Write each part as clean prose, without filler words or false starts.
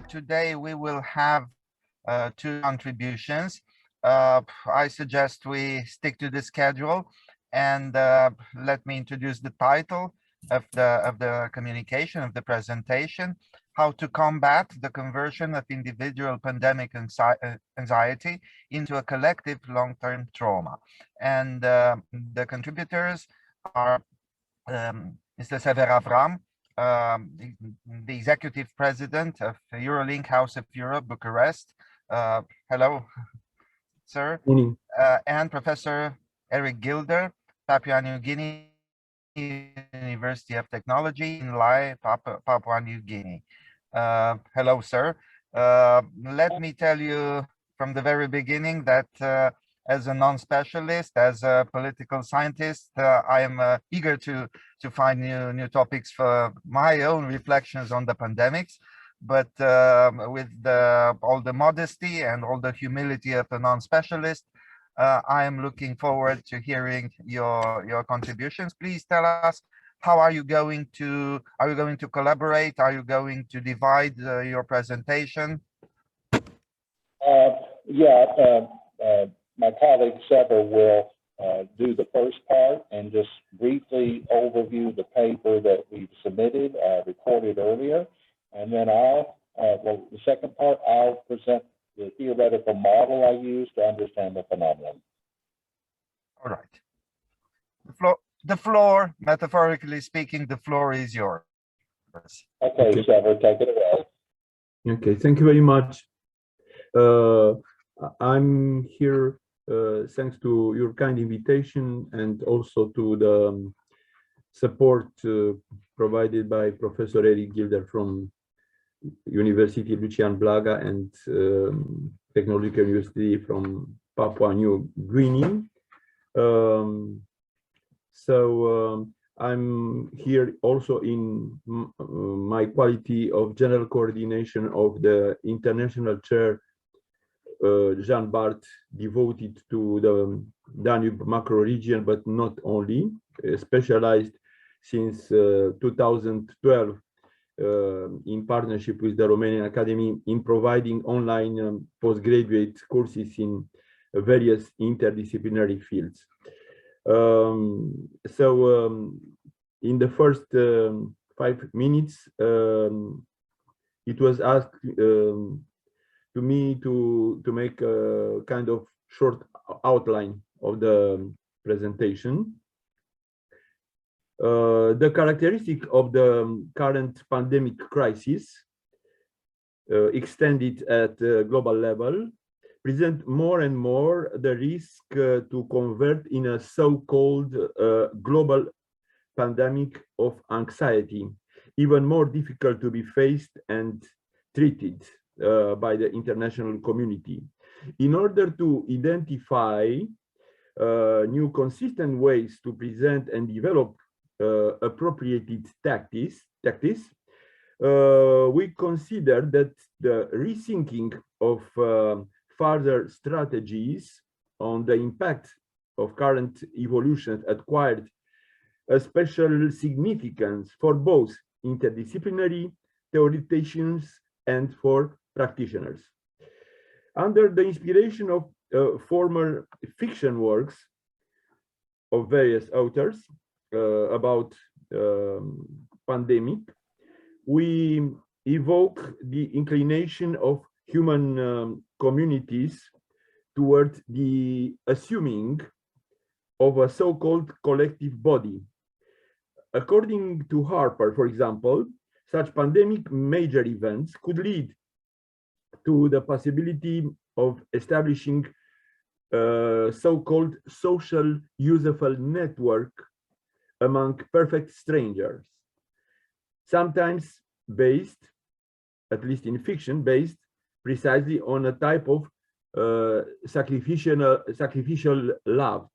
today we will have two contributions. I suggest we stick to the schedule, and let me introduce the title of the communication, of the presentation: how to combat the conversion of individual pandemic anxiety into a collective long-term trauma. And the contributors are Mr. Sever Avram, the executive president of EUROLINK House of Europe, Bucharest. Hello, sir. And Professor Eric Gilder, Papua New Guinea University of Technology in Lai, Papua New Guinea. Hello, sir. Let me tell you from the very beginning that as a non-specialist, as a political scientist, I am eager to find new topics for my own reflections on the pandemics. But with all the modesty and all the humility of a non-specialist, I am looking forward to hearing your contributions. Please tell us, how are you going to collaborate? Are you going to divide your presentation? My colleague Sever will do the first part and just briefly overview the paper that we've submitted, recorded earlier. And then the second part, I'll present the theoretical model I use to understand the phenomenon. All right. The floor, metaphorically speaking, the floor is yours. Okay. Sever, take it away. Okay, thank you very much. I'm here thanks to your kind invitation and also to the support provided by Professor Eric Gilder from University Lucian Blaga and Technological University from Papua New Guinea. I'm here also in my quality of general coordination of the international chair Jean Bart devoted to the Danube macro region, but not only, specialized since 2012 in partnership with the Romanian Academy in providing online postgraduate courses in various interdisciplinary fields. In the first 5 minutes, it was asked to me to make a kind of short outline of the presentation. The characteristic of the current pandemic crisis, extended at global level, present more and more the risk to convert in a so-called global pandemic of anxiety, even more difficult to be faced and treated by the international community. In order to identify new consistent ways to present and develop appropriated tactics, we consider that the rethinking of further strategies on the impact of current evolutions acquired a special significance for both interdisciplinary theoreticians and for practitioners. Under the inspiration of former fiction works of various authors about pandemic, we evoke the inclination of human communities toward the assuming of a so-called collective body. According to Harper, for example, such pandemic major events could lead to the possibility of establishing a so-called social useful network among perfect strangers, sometimes based, at least in fiction, based precisely on a type of sacrificial love.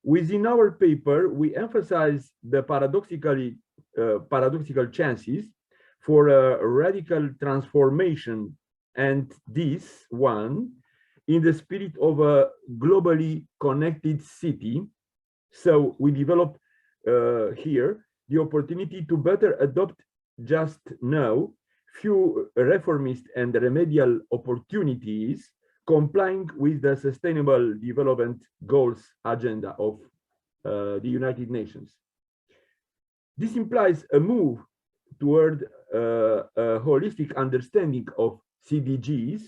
Within our paper, we emphasize the paradoxical chances for a radical transformation, and this one in the spirit of a globally connected city. So we develop here the opportunity to better adopt just now few reformist and remedial opportunities complying with the Sustainable Development Goals agenda of the United Nations. This implies a move toward a holistic understanding of CDGs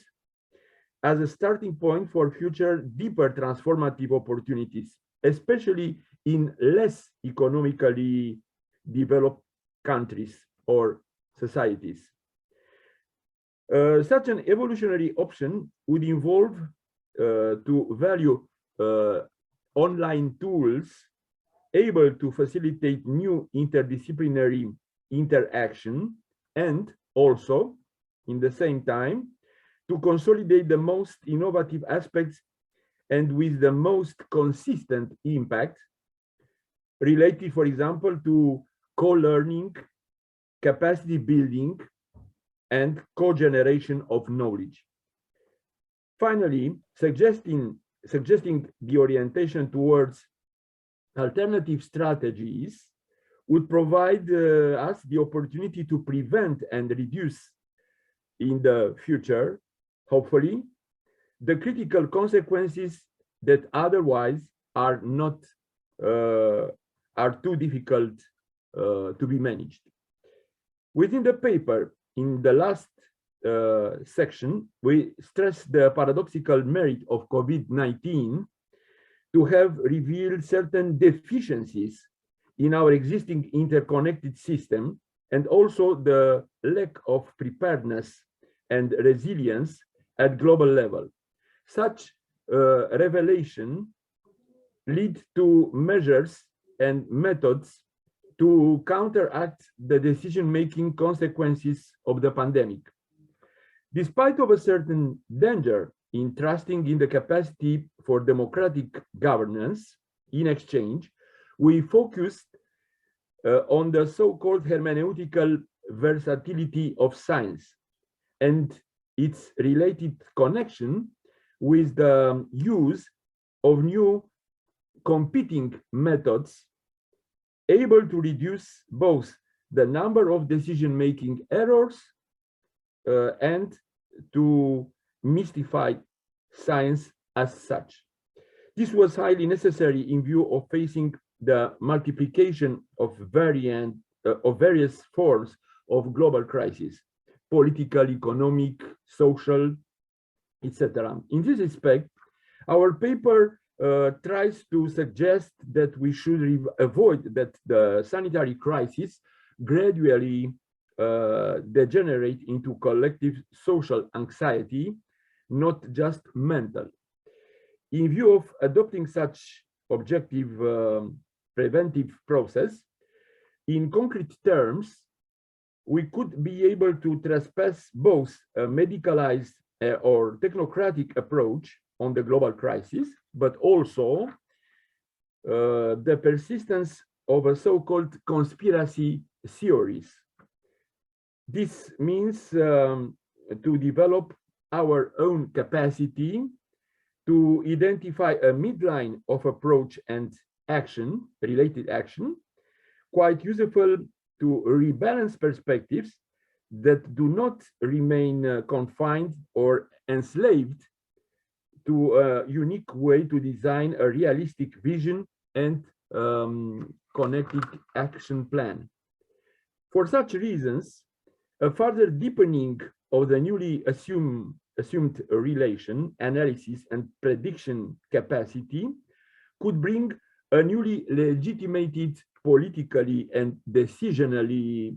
as a starting point for future deeper transformative opportunities, especially in less economically developed countries or societies. Such an evolutionary option would involve to value online tools able to facilitate new interdisciplinary interaction, and also, in the same time, to consolidate the most innovative aspects and with the most consistent impact related, for example, to co-learning, capacity building, and co-generation of knowledge. Finally, suggesting the orientation towards alternative strategies would provide us the opportunity to prevent and reduce in the future, hopefully, the critical consequences that otherwise are not are too difficult to be managed. Within the paper, in the last section, we stress the paradoxical merit of COVID-19 to have revealed certain deficiencies in our existing interconnected system, and also the lack of preparedness and resilience at global level. Such revelation lead to measures and methods to counteract the decision-making consequences of the pandemic. Despite of a certain danger in trusting in the capacity for democratic governance, in exchange, we focused on the so-called hermeneutical versatility of science and its related connection with the use of new competing methods able to reduce both the number of decision-making errors and to mystify science as such. This was highly necessary in view of facing the multiplication of various forms of global crisis, political, economic, social, etc. In this respect, our paper tries to suggest that we should avoid that the sanitary crisis gradually degenerate into collective social anxiety, not just mental. In view of adopting such objective preventive process, in concrete terms, we could be able to trespass both a medicalized or technocratic approach on the global crisis, but also the persistence of a so-called conspiracy theories. This means to develop our own capacity to identify a midline of approach and action, related action, quite useful to rebalance perspectives that do not remain confined or enslaved to a unique way to design a realistic vision and connected action plan. For such reasons, a further deepening of the newly assumed relation, analysis, and prediction capacity could bring a newly legitimated politically and decisionally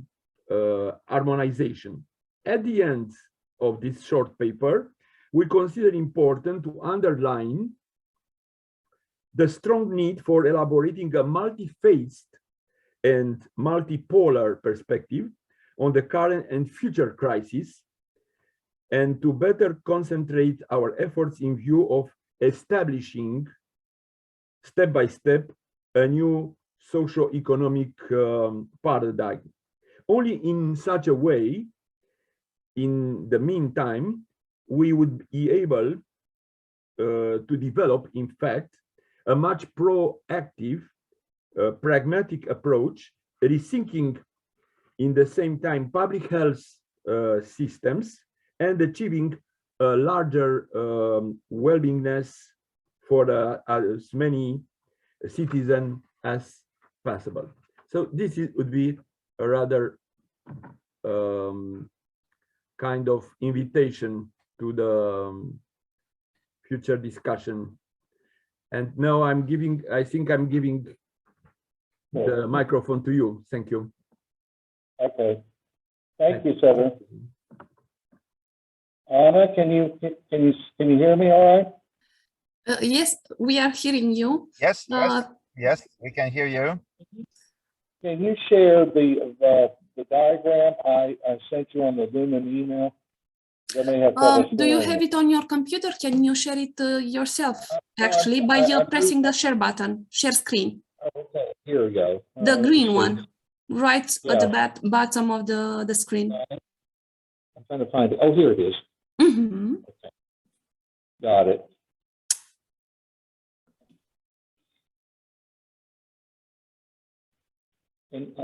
harmonization. At the end of this short paper, we consider important to underline the strong need for elaborating a multi-phased and multipolar perspective on the current and future crises, and to better concentrate our efforts in view of establishing step by step a new socio-economic paradigm. Only in such a way, in the meantime, we would be able to develop, in fact, a much proactive, pragmatic approach, rethinking in the same time public health systems and achieving a larger well-beingness for as many citizens as possible. So this would be a rather kind of invitation to the future discussion. And now I think I'm giving the microphone to you. Thank you. Okay. Thank you, Sever. Anna, can you hear me all right? Yes, we are hearing you. Yes, yes, we can hear you. Can you share the diagram I sent you on the Lumen email? Do you have it on your computer? Can you share it yourself, actually, by pressing the share button, share screen? Okay, here we go. The green one, right at the bottom of the screen. I'm trying to find it. Oh, here it is. Mm-hmm. Okay. Got it. And,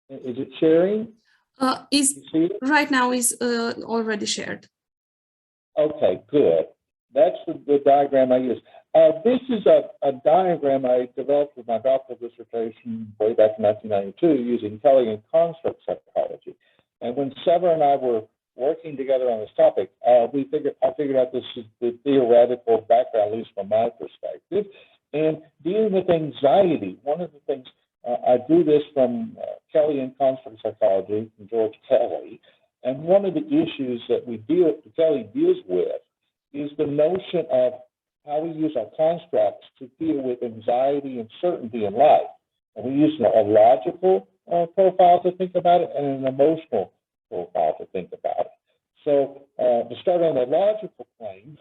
is it sharing? Right now is already shared. Okay, good. That's the diagram I use. This is a diagram I developed with my doctoral dissertation way back in 1992 using Kelly and construct psychology. And when Sever and I were working together on this topic, I figured out this is the theoretical background, at least from my perspective. And dealing with anxiety, one of the things I do this from Kelly and construct psychology from George Kelly. And one of the issues that Kelly deals with is the notion of how we use our constructs to deal with anxiety and uncertainty in life. And we use a logical profile to think about it and an emotional profile to think about it. So to start on the logical plane,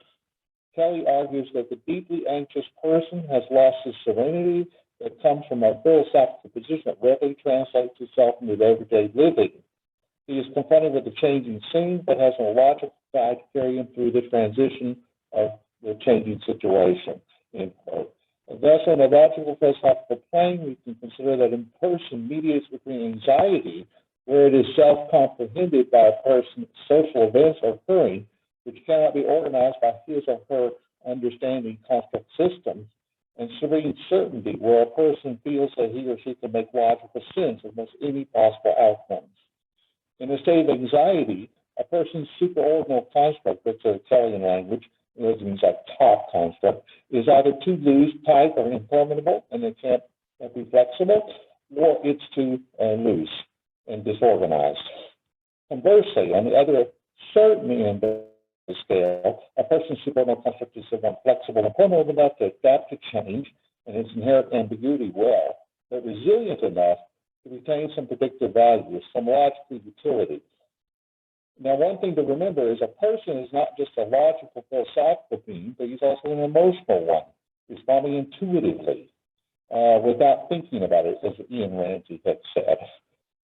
Kelly argues that the deeply anxious person has lost his serenity that comes from a philosophical position that readily translates itself into everyday living. He is confronted with a changing scene, but has a logical guide to carry him through the transition of the changing situation. End quote. Thus, on a logical philosophical plane, we can consider that in person mediates between anxiety, where it is self-comprehended by a person's social events occurring, which cannot be organized by his or her understanding construct systems, and serene certainty, where a person feels that he or she can make logical sense of most any possible outcomes. In a state of anxiety, a person's superordinal construct, that's a Italian language, it means like top construct, is either too loose, tight, or impermeable, and it can't be flexible, or it's too loose and disorganized. Conversely, on the other certain end of the scale, a person's superordinal construct is one flexible and permeable enough to adapt to change and its inherent ambiguity well, but resilient enough to retain some predictive value, some logical utility. Now, one thing to remember is a person is not just a logical, philosophical being, but he's also an emotional one, responding intuitively without thinking about it, as Ian Ramsey had said.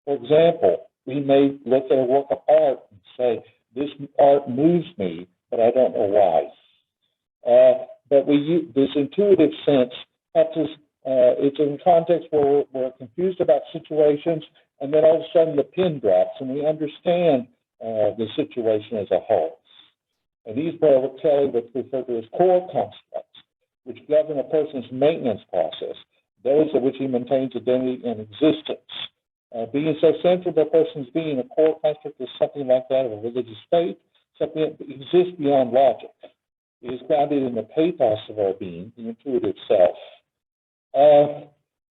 For example, we may look at a work of art and say, this art moves me, but I don't know why. But we use this intuitive sense helps us. It's in context where we're confused about situations, and then all of a sudden the pin drops, and we understand the situation as a whole. And these are what Kelly would refer to as core constructs, which govern a person's maintenance process, those of which he maintains identity and existence. Being so central to a person's being, a core construct is something like that of a religious faith, something that exists beyond logic. It is grounded in the pathos of our being, the intuitive self.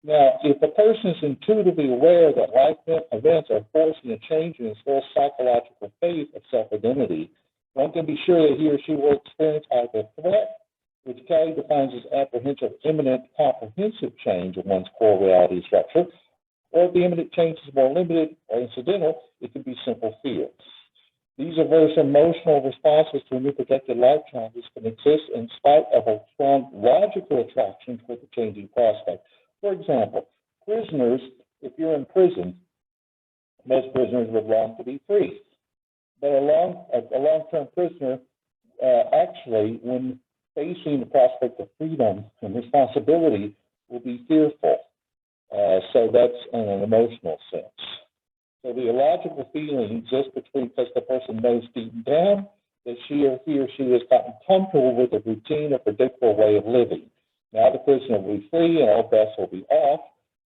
Now, if a person is intuitively aware that life events are forcing a change in his full psychological faith of self-identity, one can be sure that he or she will experience either threat, which Kelly defines as apprehension of imminent comprehensive change in one's core reality structure, or if the imminent change is more limited or incidental, it can be simple fear. These diverse emotional responses to new projected life challenges can exist in spite of a strong logical attraction toward the changing prospect. For example, prisoners, if you're in prison, most prisoners would long to be free. But a long-term prisoner, actually, when facing the prospect of freedom and responsibility, will be fearful. So that's in an emotional sense. So the illogical feeling exists because the person knows deep down that he or she has gotten comfortable with a routine or predictable way of living. Now the prisoner will be free and all bets will be off.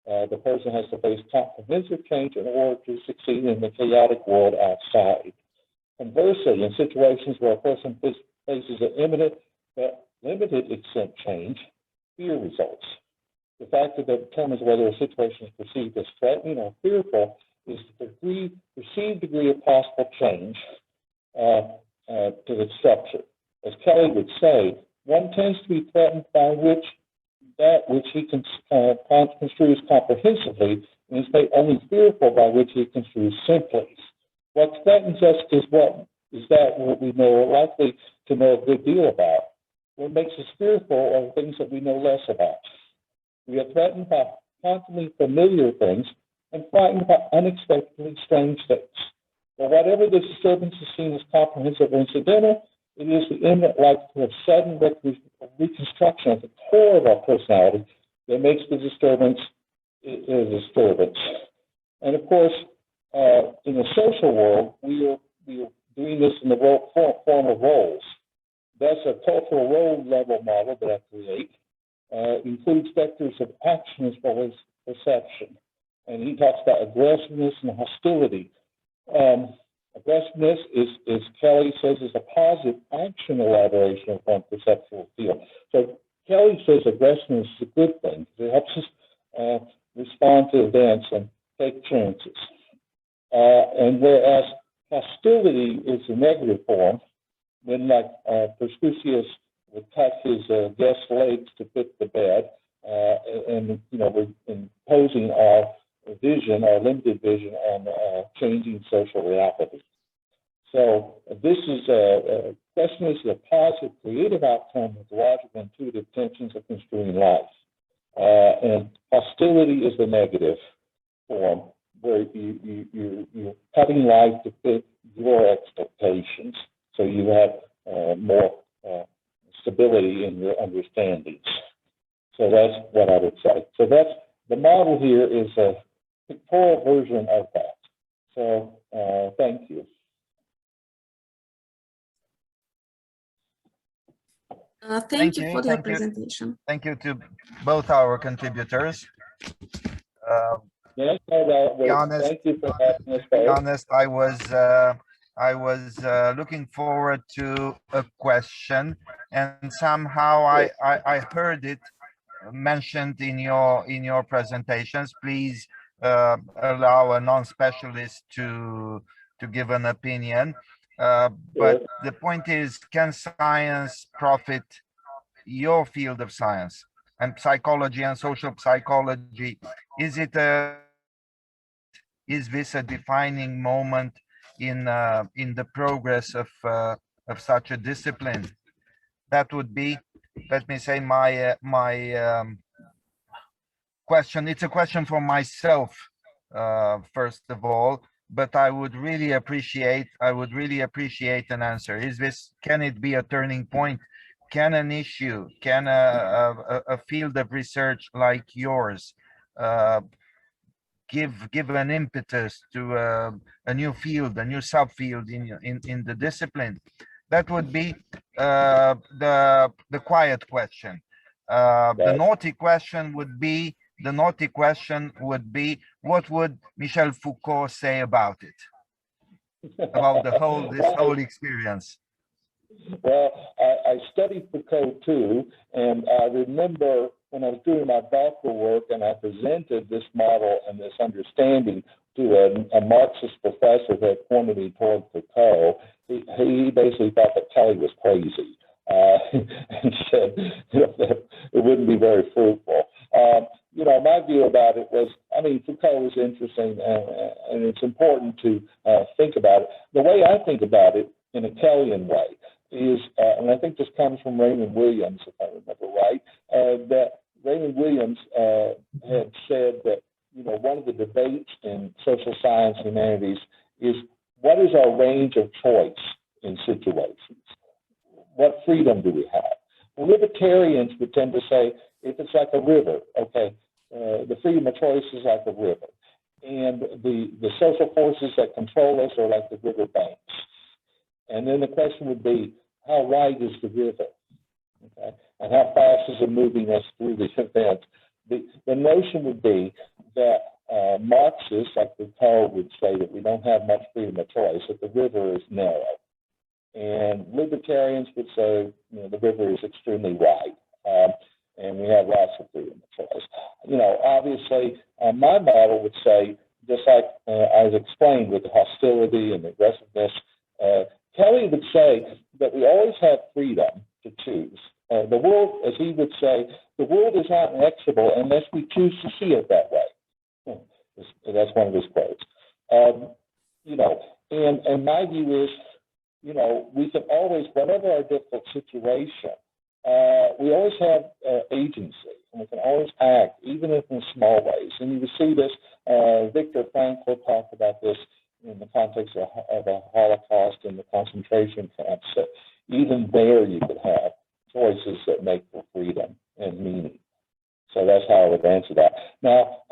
The person has to face comprehensive change in order to succeed in the chaotic world outside. Conversely, in situations where a person faces an imminent but limited extent change, fear results. The factor that determines whether a situation is perceived as threatening or fearful is the perceived degree of possible change to the structure. As Kelly would say, one tends to be threatened by that which he construes comprehensively, and is made only fearful by which he construes simply. What threatens us is what we know are likely to know a good deal about. What makes us fearful are things that we know less about. We are threatened by constantly familiar things and frightened by unexpectedly strange things. But whatever the disturbance is seen as comprehensive or incidental, it is the imminent likelihood of sudden reconstruction at the core of our personality that makes the disturbance a disturbance. And of course, in the social world, we are doing this in the form of roles. Thus, a cultural role level model that I create includes vectors of action as well as perception. And he talks about aggressiveness and hostility. Aggressiveness is Kelly says, is a positive action elaboration of one perceptual field. So Kelly says aggressiveness is a good thing. It helps us respond to events and take chances. And whereas hostility is a negative form, when like Persecucius would cut his guest's legs to fit the bed, and we're imposing our vision, our limited vision on changing social reality. So this is a question is a positive creative outcome with logical intuitive tensions of construing life. And hostility is the negative form, where you're cutting life to fit your expectations. So you have more stability in your understandings. So that's what I would say. So that's the model here is a pictorial version of that. So thank you. Thank you for your presentation. Thank you to both our contributors. Yes, thank you for having us. To be honest, I was looking forward to a question, and somehow I heard it mentioned in your presentations. Please allow a non-specialist to give an opinion. But the point is, can science profit your field of science and psychology and social psychology? Is this a defining moment in the progress of such a discipline? That would be, let me say, my question. It's a question for myself, first of all, but I would really appreciate an answer. Can it be a turning point? Can an issue, can a field of research like yours give an impetus to a new field, a new subfield in the discipline? That would be the quiet question. The naughty question would be, what would Michel Foucault say about it? About this whole experience? Well, I studied Foucault too, and I remember when I was doing my doctoral work and I presented this model and this understanding to a Marxist professor who had pointed me toward Foucault, he basically thought that Kelly was crazy and said that it wouldn't be very fruitful. My view about it was, Foucault is interesting, and it's important to think about it. The way I think about it, in a Kellyan way, is, and I think this comes from Raymond Williams, if I remember right, that Raymond Williams had said that, one of the debates in social science and humanities is, what is our range of choice in situations? What freedom do we have? Well, libertarians would tend to say, if it's like a river, okay, the freedom of choice is like a river. And the social forces that control us are like the river banks. And then the question would be, how wide is the river? Okay? And how fast is it moving us through the event? The notion would be that Marxists, like the code, would say that we don't have much freedom of choice, that the river is narrow. And libertarians would say, you know, the river is extremely wide, and we have lots of freedom of choice. You know, obviously, my model would say, just like I explained with the hostility and the aggressiveness, Kelly would say that we always have freedom to choose. The world, as he would say, the world is not inexorable unless we choose to see it that way. That's one of his quotes. You know, and my view is, you know, we can always, whatever our difficult situation, we always have agency, and we can always act, even if in small ways. And you will see this, Viktor Frankl talked about this in the context of the Holocaust and the concentration camps. So even there you could have choices that make for freedom and meaning. So that's how I would answer that. Now,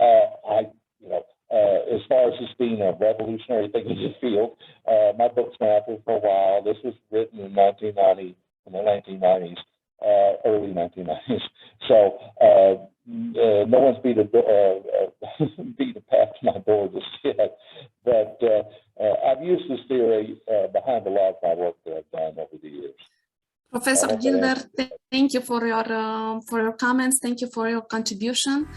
as far as this being a revolutionary thing in the field, my book's been out there for a while. This was written in the 1990s, early 1990s. So no one's beat a path to my door just yet. But I've used this theory behind a lot of my work that I've done over the years. Professor Gilder, thank you for your comments. Thank you for your contribution.